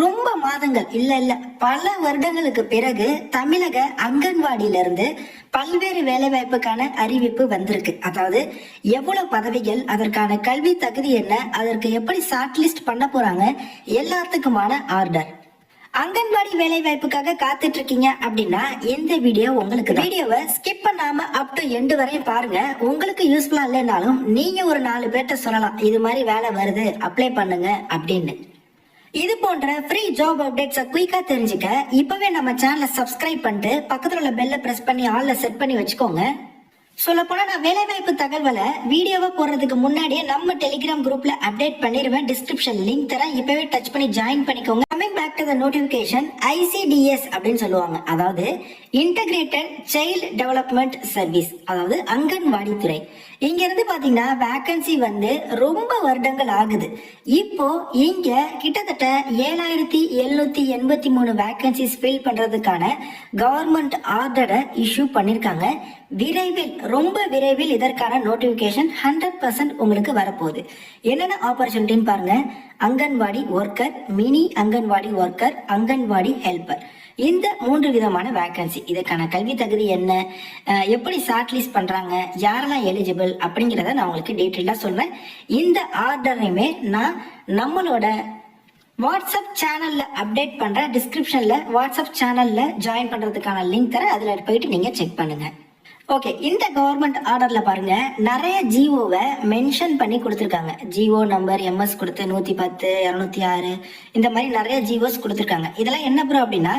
ரொம்ப மாதங்கள் இல்ல பல வருடங்களுக்கு பிறகு தமிழக அங்கன்வாடியிலிருந்து பல்வேறு வேலைவாய்ப்புக்கான அறிவிப்பு வந்திருக்கு. அதாவது எவ்வளவு பதவிகள், அதற்கான கல்வி தகுதி என்ன, அதற்கு எப்படி ஷார்ட் லிஸ்ட் பண்ண போறாங்க, எல்லாத்துக்குமான ஆர்டர். அங்கன்வாடி வேலை வாய்ப்புக்காக காத்துட்டு இருக்கீங்க அப்படின்னா இந்த வீடியோ உங்களுக்கு. வீடியோவை ஸ்கிப் பண்ணாம அப் டு எண்டு வரையும் பாருங்க. உங்களுக்கு யூஸ்ஃபுல்லா இல்லைனாலும் நீங்க ஒரு 4 பேர்ட்ட சொல்லலாம், இது மாதிரி வேலை வருது அப்ளை பண்ணுங்க அப்படின்னு. இது போன்ற ஃப்ரீ ஜாப் அப்டேட்ஸை குயிக்கா தெரிஞ்சுக்க இப்பவே நம்ம சேனலை சப்ஸ்கிரைப் பண்ணிட்டு பக்கத்துல உள்ள பெல்ல பிரஸ் பண்ணி ஆல்ல செட் பண்ணி வச்சுக்கோங்க. சொல்ல போனா நான் வேலைவாய்ப்பு தகவலை வீடியோவை போடுறதுக்கு முன்னாடியே நம்ம டெலிகிராம் குரூப்ல அப்டேட் பண்ணிடுவேன். டிஸ்கிரிப்ஷன் லிங்க் தரேன், இப்பவே டச் பண்ணி ஜாயின் பண்ணிக்கோங்க. Coming back to the notification, ICDS அப்படின்னு சொல்லுவாங்க. அதாவது இன்டகிரேட்டட் சைல்ட் டெவலப்மெண்ட் சர்வீஸ், அதாவது அங்கன்வாடி துறை. இங்க இருந்து பாத்தீங்கன்னா வேகன்சி வந்து ரொம்ப வருடங்கள் ஆகுது. இப்போ இங்க கிட்டத்தட்ட 7783 வேகன்சிஸ் ஃபில் பண்றதுக்கான கவர்மெண்ட் ஆர்டரை இஷ்யூ பண்ணிருக்காங்க. விரைவில், ரொம்ப விரைவில் இதற்கான நோட்டிபிகேஷன் 100% உங்களுக்கு வரப்போகுது. என்னென்ன ஆப்பர்ச்சுனிட்டின்னு பாருங்க. Anganwadi worker, mini anganwadi worker, anganwadi helper, இந்த 3 விதமான வேகன்சி. இதுக்கான கல்வி தகுதி என்ன, எப்படி ஷார்ட் லிஸ்ட் பண்றாங்க, யாரெல்லாம் எலிஜிபிள் அப்படிங்கிறத நான் உங்களுக்கு டீட்டெயிலா சொல்றேன். இந்த ஆர்டரையுமே நான் நம்மளோட வாட்ஸ்அப் சேனல்ல அப்டேட் பண்றேன். டிஸ்கிரிப்ஷன்ல வாட்ஸ்அப் சேனல்ல ஜாயின் பண்றதுக்கான லிங்க் தரேன், அதுல போயிட்டு நீங்க செக் பண்ணுங்க. ஓகே, இந்த கவர்மெண்ட் ஆர்டர்ல பாருங்க, நிறைய ஜிஓவை மென்ஷன் பண்ணி கொடுத்துருக்காங்க. ஜிஓ நம்பர் MS கொடுத்து 110, 206 இந்த மாதிரி நிறைய ஜிஓஸ் கொடுத்துருக்காங்க. இதெல்லாம் என்ன ப்ரோ அப்படின்னா,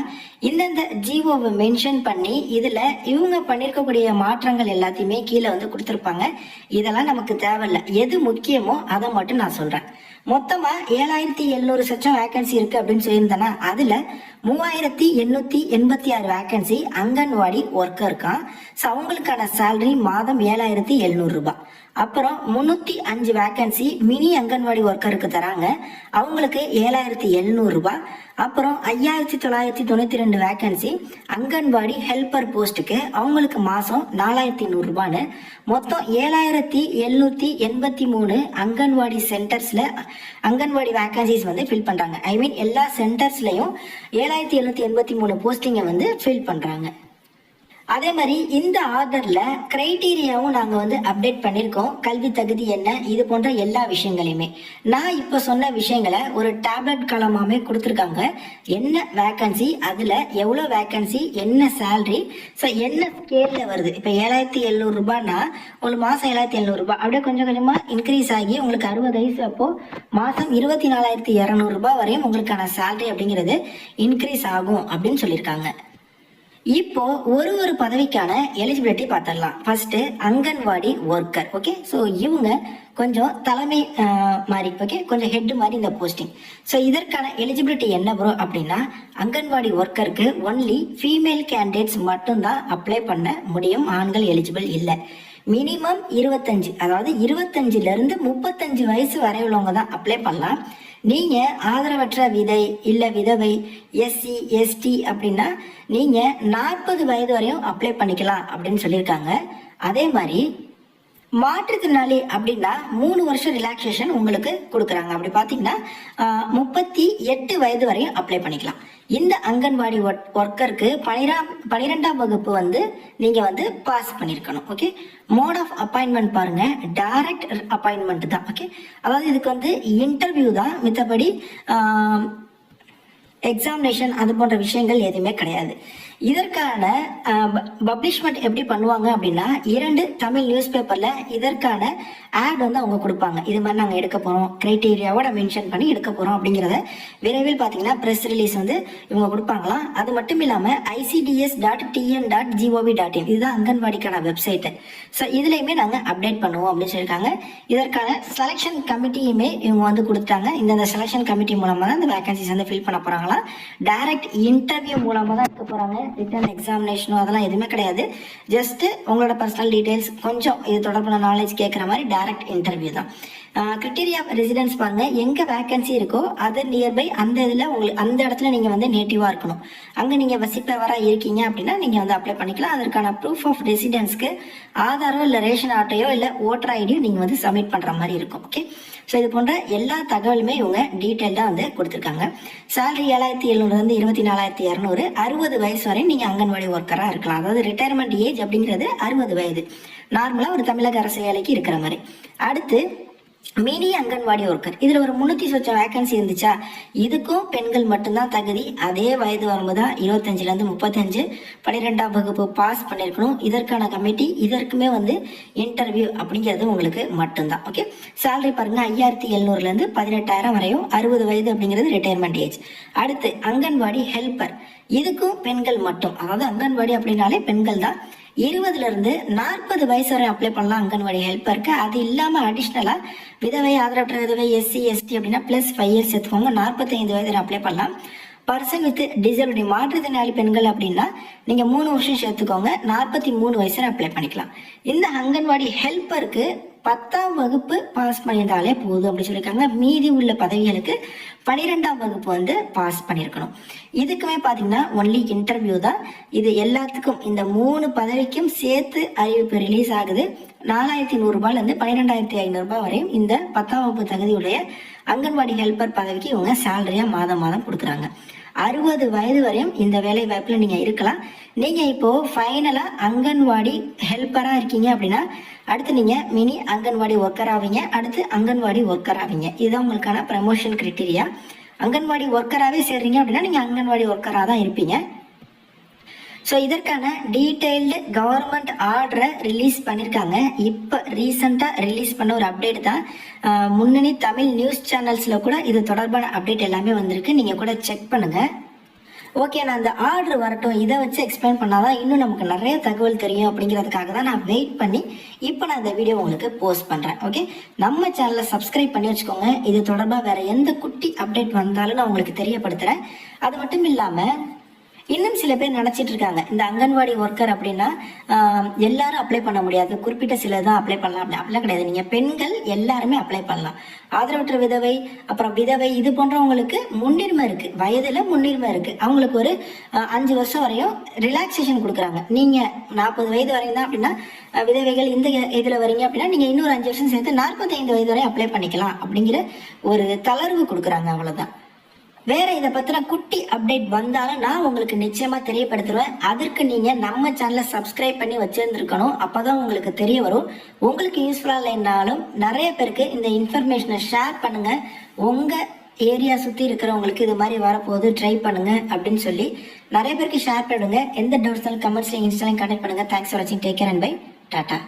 இந்தந்த ஜிஓவை மென்ஷன் பண்ணி இதுல இவங்க பண்ணிருக்கக்கூடிய மாற்றங்கள் எல்லாத்தையுமே கீழே வந்து கொடுத்துருப்பாங்க. இதெல்லாம் நமக்கு தேவையில்லை. எது முக்கியமோ அதை மட்டும் நான் சொல்றேன். மொத்தமா 7700 சச்சம் வேகன்சி இருக்கு அப்படின்னு சொல்லியிருந்தேன்னா, அதுல 3886 வேகன்சி அங்கன்வாடி ஒர்க்கருக்கான். அவங்களுக்கான சேலரி மாதம் 7700 ரூபாய். அப்புறம் 305 வேகன்சி மினி அங்கன்வாடி ஒர்க்கருக்கு தராங்க, அவங்களுக்கு 7700 ரூபாய். அப்புறம் 5992 வேகன்சி அங்கன்வாடி ஹெல்பர் போஸ்ட்டுக்கு, அவங்களுக்கு மாசம் 4100 ரூபான்னு மொத்தம் 7783 அங்கன்வாடி சென்டர்ஸ்ல அங்கன்வாடி வேகன்சிஸ் வந்து ஃபில் பண்றாங்க. ஐ மீன் எல்லா சென்டர்ஸ்லயும் 7783 போஸ்டிங்கை வந்து ஃபில் பண்றாங்க. அதே மாதிரி இந்த ஆர்டர்ல கிரைட்டீரியாவும் நாங்க வந்து அப்டேட் பண்ணிருக்கோம். கல்வி தகுதி என்ன, இது போன்ற எல்லா விஷயங்களையுமே நான் இப்ப சொன்ன விஷயங்களை ஒரு டேப்லெட் கலமாமே கொடுத்துருக்காங்க. என்ன வேகன்சி, அதுல எவ்வளவு வேகன்சி, என்ன சேலரி, என்ன ஸ்கேல்ல வருது. இப்ப 7700 ரூபாய்னா ஒரு மாசம் 7700 ரூபாய் அப்படியே கொஞ்சம் கொஞ்சமா இன்க்ரீஸ் ஆகி உங்களுக்கு 60 வயசு அப்போ மாசம் 24200 ரூபாய் வரையும் உங்களுக்கான சேலரி அப்படிங்கிறது இன்க்ரீஸ் ஆகும் அப்படின்னு சொல்லியிருக்காங்க. இப்போ ஒரு பதவிக்கான எலிஜிபிலிட்டி பார்த்துடலாம். First anganwadi worker. Okay, so இவங்க கொஞ்சம் தலைமை மாதிரி, ஓகே, கொஞ்சம் ஹெட் மாதிரி இந்த போஸ்டிங். ஸோ இதற்கான எலிஜிபிலிட்டி என்ன ப்ரோ அப்படின்னா, அங்கன்வாடி ஒர்க்கருக்கு ஒன்லி ஃபீமேல் கேண்டிடேட்ஸ் மட்டும்தான் அப்ளை பண்ண முடியும், ஆண்கள் எலிஜிபிள் இல்லை. மினிமம் 25, அதாவது 25ல இருந்து 35 வயசு வரை உள்ளவங்க தான் அப்ளை பண்ணலாம். நீங்க ஆதரவற்ற விதை இல்ல விதவை, SC ST அப்படின்னா நீங்க 40 வயது வரையும் அப்ளை பண்ணிக்கலாம் அப்படின்னு சொல்லியிருக்காங்க. அதே மாதிரி மாற்றுத்திறனாளி அப்படின்னா 3 வருஷம் ரிலாக்ஸேஷன் உங்களுக்கு கொடுக்குறாங்க. அப்படி பார்த்தீங்கன்னா 38 வயது வரையும் அப்ளை பண்ணிக்கலாம். இந்த அங்கன்வாடி ஒர்க்கருக்கு 12ஆம் வகுப்பு வந்து நீங்க வந்து பாஸ் பண்ணிருக்கணும். ஓகே, மோட் ஆஃப் அப்பாயின்மெண்ட் பாருங்க, டைரக்ட் அப்பாயின்மெண்ட் தான். ஓகே, அதாவது இதுக்கு வந்து இன்டர்வியூ தான், மித்தபடி எக்ஸாமினேஷன் அது போன்ற விஷயங்கள் எதுவுமே கிடையாது. இதற்கான பப்ளிஷ்மெண்ட் எப்படி பண்ணுவாங்க அப்படின்னா, 2 தமிழ் நியூஸ் பேப்பர்ல இதற்கான ஆட் வந்து அவங்க கொடுப்பாங்க. இது மாதிரி நாங்கள் எடுக்க போறோம், கிரைட்டீரியாவோட மென்ஷன் பண்ணி எடுக்க போறோம் அப்படிங்கிறத விரைவில் பார்த்தீங்கன்னா ப்ரெஸ் ரிலீஸ் வந்து இவங்க கொடுப்பாங்களாம். அது மட்டும் இல்லாம ICDS.tn.gov.in இதுதான் அங்கன்வாடிக்கான வெப்சைட். ஸோ இதுலையுமே நாங்கள் அப்டேட் பண்ணுவோம் அப்படின்னு சொல்லியிருக்காங்க. இதற்கான செலெக்ஷன் கமிட்டியுமே இவங்க வந்து கொடுத்தாங்க. இந்த செலெக்ஷன் கமிட்டி மூலமா தான் இந்த வேகன்சிஸ் வந்து ஃபில் பண்ண போறாங்களா. டைரக்ட் இன்டர்வியூ மூலமா தான் இருக்க போறாங்க. ரிட்டன் எக்ஸாமினேஷனோ அதெல்லாம் எதுவுமே கிடையாது. ஜஸ்ட் உங்களோட பர்சனல் டீடைல்ஸ், கொஞ்சம் இது தொடர்பான நாலேஜ் கேட்குற மாதிரி டைரக்ட் இன்டர்வியூ தான். கிரிட்டீரியா ரெசிடென்ஸ் பாருங்க, எங்க வேகன்சி இருக்கோ அது நியர்பை அந்த இதில் உங்களுக்கு அந்த இடத்துல நீங்க வந்து நேட்டிவா இருக்கணும். அங்க நீங்க வசிப்பவரா இருக்கீங்க அப்படின்னா நீங்க வந்து அப்ளை பண்ணிக்கலாம். அதற்கான ப்ரூஃப் ஆஃப் ரெசிடென்ஸ்க்கு ஆதாரோ இல்லை ரேஷன் ஆட்டையோ இல்லை ஓட்டர் ஐடியோ நீங்க வந்து சப்மிட் பண்ற மாதிரி இருக்கும். ஓகே, ஸோ இது போன்ற எல்லா தகவலுமே இவங்க டீட்டெயில்டாக வந்து கொடுத்துருக்காங்க. சேலரி 7,700 24,200, 60 வயசு வரை நீங்கள் அங்கன்வாடி ஒர்க்கராக இருக்கலாம். அதாவது ரிட்டையர்மெண்ட் ஏஜ் அப்படிங்கிறது 60 வயது, நார்மலாக ஒரு தமிழக அரசு வேலைக்கு இருக்கிற மாதிரி. அடுத்து மினி அங்கன்வாடி ஒர்க்கர், இதுல ஒரு 300 சொச்சம் வேகன்சி இருந்துச்சா, இதுக்கும் பெண்கள் மட்டும்தான் தகுதி. அதே வயது வரும்போது தான் 25 to 35, 12ஆம் வகுப்பு பாஸ் பண்ணிருக்கணும். இதற்கான கமிட்டி, இதற்குமே வந்து இன்டர்வியூ அப்படிங்கிறது உங்களுக்கு மட்டும்தான். ஓகே, சேலரி பாருங்க 5,700 18,000 வரையும், 60 வயது அப்படிங்கிறது ரிட்டையர்மெண்ட் ஏஜ். அடுத்து அங்கன்வாடி ஹெல்பர், இதுக்கும் பெண்கள் மட்டும். அதாவது அங்கன்வாடி அப்படின்னாலே பெண்கள் தான். 20 to 40 வயசு வரை அப்ளை பண்ணலாம் அங்கன்வாடி ஹெல்ப்பருக்கு. அது இல்லாம அடிஷ்னலா விதவை, ஆதரவற்ற விதவை, SC ST அப்படின்னா +5 years சேர்த்துக்கோங்க. 45 வயது வரை அப்ளை பண்ணலாம். பர்சன் வித் டிசபிலிட்டி, மாற்றுத்திறனாளி பெண்கள் அப்படின்னா நீங்க 3 வருஷம் சேர்த்துக்கோங்க. 43 வயசு வரை அப்ளை பண்ணிக்கலாம். இந்த அங்கன்வாடி ஹெல்ப்பருக்கு 10ஆம் வகுப்பு பாஸ் பண்ணியிருந்தாலே போதும் அப்படி சொல்லியிருக்காங்க. மீதி உள்ள பதவிகளுக்கு 12ஆம் வகுப்பு வந்து பாஸ் பண்ணியிருக்கணும். இதுக்குமே பார்த்தீங்கன்னா ஒன்லி இன்டர்வியூ தான். இது எல்லாத்துக்கும் இந்த 3 பதவிக்கும் சேர்த்து அறிவிப்பு ரிலீஸ் ஆகுது. 4,100 12,500 வரையும் இந்த 10ஆம் வகுப்பு தகுதியுடைய அங்கன்வாடி ஹெல்ப்பர் பதவிக்கு இவங்க சேலரியா மாதம் மாதம் கொடுக்குறாங்க. 60 வயது வரையும் இந்த வேலை வாய்ப்புல நீங்க இருக்கலாம். நீங்க இப்போ ஃபைனலா அங்கன்வாடி ஹெல்ப்பரா இருக்கீங்க அப்படின்னா அடுத்து நீங்க மினி அங்கன்வாடி ஒர்க்கர் ஆவீங்க, அடுத்து அங்கன்வாடி ஒர்க்கர் ஆவீங்க. இதுதான் உங்களுக்கான ப்ரமோஷன் கிரைட்டீரியா. அங்கன்வாடி ஒர்க்கராகவே சேர்றீங்க அப்படின்னா நீங்க அங்கன்வாடி ஒர்க்கரா தான் இருப்பீங்க. ஸோ இதற்கான டீட்டெயில்டு கவர்மெண்ட் ஆர்டரை ரிலீஸ் பண்ணியிருக்காங்க. இப்போ ரீசெண்டாக ரிலீஸ் பண்ண ஒரு அப்டேட் தான். முன்னணி தமிழ் நியூஸ் சேனல்ஸில் கூட இது தொடர்பான அப்டேட் எல்லாமே வந்திருக்கு, நீங்கள் கூட செக் பண்ணுங்கள். ஓகே, நான் அந்த ஆர்டர் வரட்டும், இதை வச்சு எக்ஸ்பிளைன் பண்ணாதான் இன்னும் நமக்கு நிறைய தகவல் தெரியும் அப்படிங்கிறதுக்காக தான் நான் வெயிட் பண்ணி இப்போ நான் இந்த வீடியோ உங்களுக்கு போஸ்ட் பண்ணுறேன். ஓகே, நம்ம சேனலை சப்ஸ்கிரைப் பண்ணி வச்சுக்கோங்க. இது தொடர்பாக வேற எந்த குட்டி அப்டேட் வந்தாலும் நான் உங்களுக்கு தெரியப்படுத்துகிறேன். அது மட்டும் இல்லாமல் இன்னும் சில பேர் நினைச்சிட்டு இருக்காங்க இந்த அங்கன்வாடி ஒர்க்கர் அப்படின்னா எல்லாரும் அப்ளை பண்ண முடியாது, குறிப்பிட்ட சிலர் தான் அப்ளை பண்ணலாம். அப்படிலாம் கிடையாது. நீங்க பெண்கள் எல்லாருமே அப்ளை பண்ணலாம். ஆதரவற்ற விதவை, அப்புறம் விதவை, இது போன்றவங்களுக்கு முன்னுரிமை இருக்கு, வயதுல முன்னுரிமை இருக்கு. அவங்களுக்கு ஒரு 5 வருஷம் வரையும் ரிலாக்ஸேஷன் கொடுக்குறாங்க. நீங்க 40 வயது வரையும் தான் அப்படின்னா விதவைகள் இந்த இதுல வரீங்க அப்படின்னா நீங்க இன்னொரு 5 வருஷம் சேர்த்து 45 வயது வரை அப்ளை பண்ணிக்கலாம் அப்படிங்கிற ஒரு தளர்வு கொடுக்குறாங்க. அவ்வளவுதான். வேற இதை பத்தின குட்டி அப்டேட் வந்தாலும் நான் உங்களுக்கு நிச்சயமா தெரியப்படுத்துவேன். அதற்கு நீங்க நம்ம சேனலை சப்ஸ்கிரைப் பண்ணி வச்சிருந்துருக்கணும். அப்பதான் உங்களுக்கு தெரிய வரும். உங்களுக்கு யூஸ்ஃபுல்லா இல்லைன்னாலும் நிறைய பேருக்கு இந்த இன்ஃபர்மேஷனை ஷேர் பண்ணுங்க. உங்க ஏரியா சுத்தி இருக்கிறவங்களுக்கு இது மாதிரி வரப்போகுது, ட்ரை பண்ணுங்க அப்படின்னு சொல்லி நிறைய பேருக்கு ஷேர் பண்ணுங்க. எந்த டவுட்ஸாலும் கமெண்ட்ஸ்லையும் இன்ஸ்டாலையும் கனெக்ட் பண்ணுங்க. தேங்க்ஸ் ஃபார் வாட்சிங். Take care and bye. Tata.